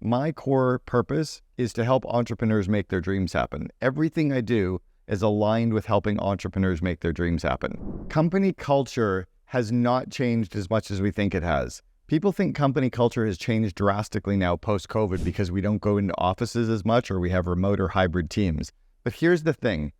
My core purpose is to help entrepreneurs make their dreams happen. Everything I do is aligned with helping entrepreneurs make their dreams happen. Company culture has not changed as much as we think it has. People think company culture has changed drastically now post-COVID because we don't go into offices as much or we have remote or hybrid teams. But here's the thing.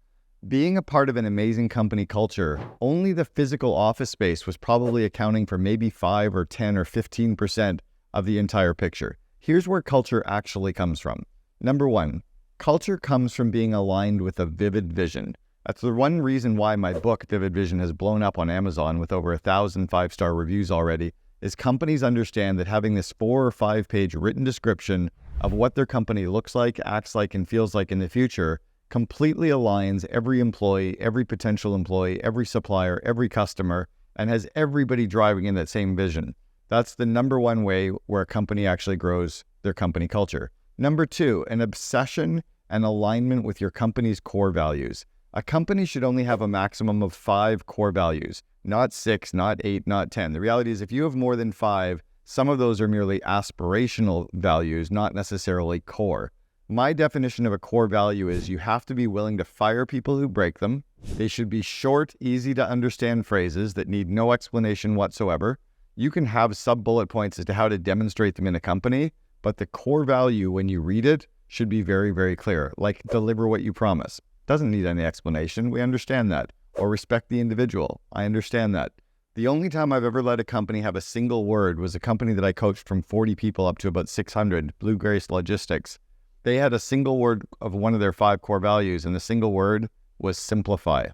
Being a part of an amazing company culture, only the physical office space was probably accounting for maybe 5 or 10 or 15% of the entire picture. Here's where culture actually comes from. Number one, culture comes from being aligned with a vivid vision. That's the one reason why my book, Vivid Vision, has blown up on Amazon with over 1,000 5-star reviews already, is companies understand that having this 4 or 5 page written description of what their company looks like, acts like, and feels like in the future completely aligns every employee, every potential employee, every supplier, every customer, and has everybody driving in that same vision. That's the number one way where a company actually grows their company culture. Number two, an obsession and alignment with your company's core values. A company should only have a maximum of 5 core values, not 6, not 8, not 10. The reality is if you have more than 5, some of those are merely aspirational values, not necessarily core. My definition of a core value is you have to be willing to fire people who break them. They should be short, easy to understand phrases that need no explanation whatsoever. You can have sub-bullet points as to how to demonstrate them in a company, but the core value when you read it should be very, very clear, like deliver what you promise. Doesn't need any explanation. We understand that. Or respect the individual. I understand that. The only time I've ever let a company have a single word was a company that I coached from 40 people up to about 600, Blue Grace Logistics. They had a single word of one of their 5 core values, and the single word was simplify.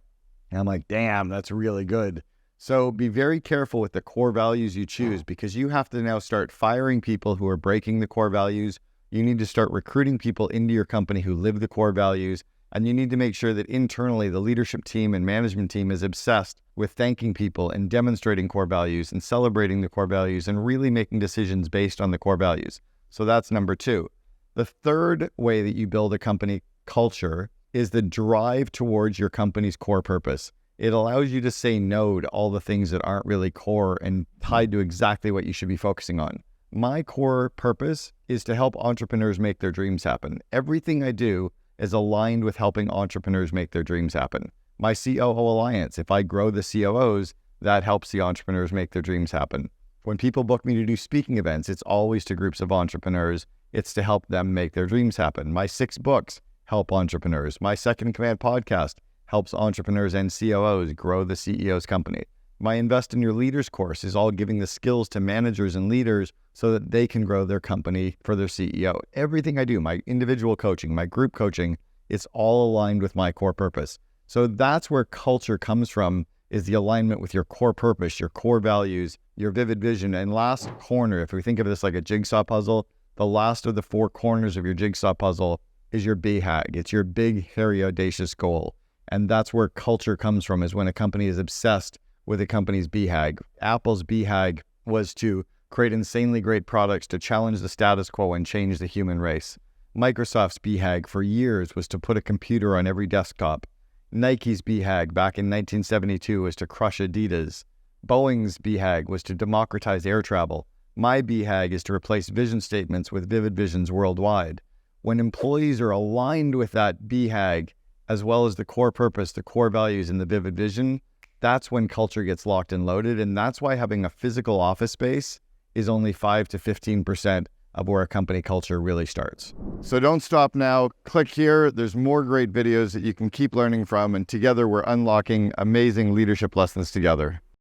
And I'm like, damn, that's really good. So be very careful with the core values you choose, because you have to now start firing people who are breaking the core values. You need to start recruiting people into your company who live the core values. And you need to make sure that internally the leadership team and management team is obsessed with thanking people and demonstrating core values and celebrating the core values and really making decisions based on the core values. So that's number 2. The third way that you build a company culture is the drive towards your company's core purpose. It allows you to say no to all the things that aren't really core and tied to exactly what you should be focusing on. My core purpose is to help entrepreneurs make their dreams happen. Everything I do is aligned with helping entrepreneurs make their dreams happen. My COO Alliance, if I grow the COOs, that helps the entrepreneurs make their dreams happen. When people book me to do speaking events, it's always to groups of entrepreneurs. It's to help them make their dreams happen. My 6 books help entrepreneurs. My Second in Command podcast helps entrepreneurs and COOs grow the CEO's company. My Invest in Your Leaders course is all giving the skills to managers and leaders so that they can grow their company for their CEO. Everything I do, my individual coaching, my group coaching, it's all aligned with my core purpose. So that's where culture comes from, is the alignment with your core purpose, your core values, your vivid vision. And last corner, if we think of this like a jigsaw puzzle, the last of the 4 corners of your jigsaw puzzle is your BHAG. It's your big, hairy, audacious goal. And that's where culture comes from, is when a company is obsessed with a company's BHAG. Apple's BHAG was to create insanely great products to challenge the status quo and change the human race. Microsoft's BHAG for years was to put a computer on every desktop. Nike's BHAG back in 1972 was to crush Adidas. Boeing's BHAG was to democratize air travel. My BHAG is to replace vision statements with vivid visions worldwide. When employees are aligned with that BHAG, as well as the core purpose, the core values, and the vivid vision, that's when culture gets locked and loaded. And that's why having a physical office space is only 5 to 15% of where a company culture really starts. So don't stop now. Click here. There's more great videos that you can keep learning from. And together we're unlocking amazing leadership lessons together.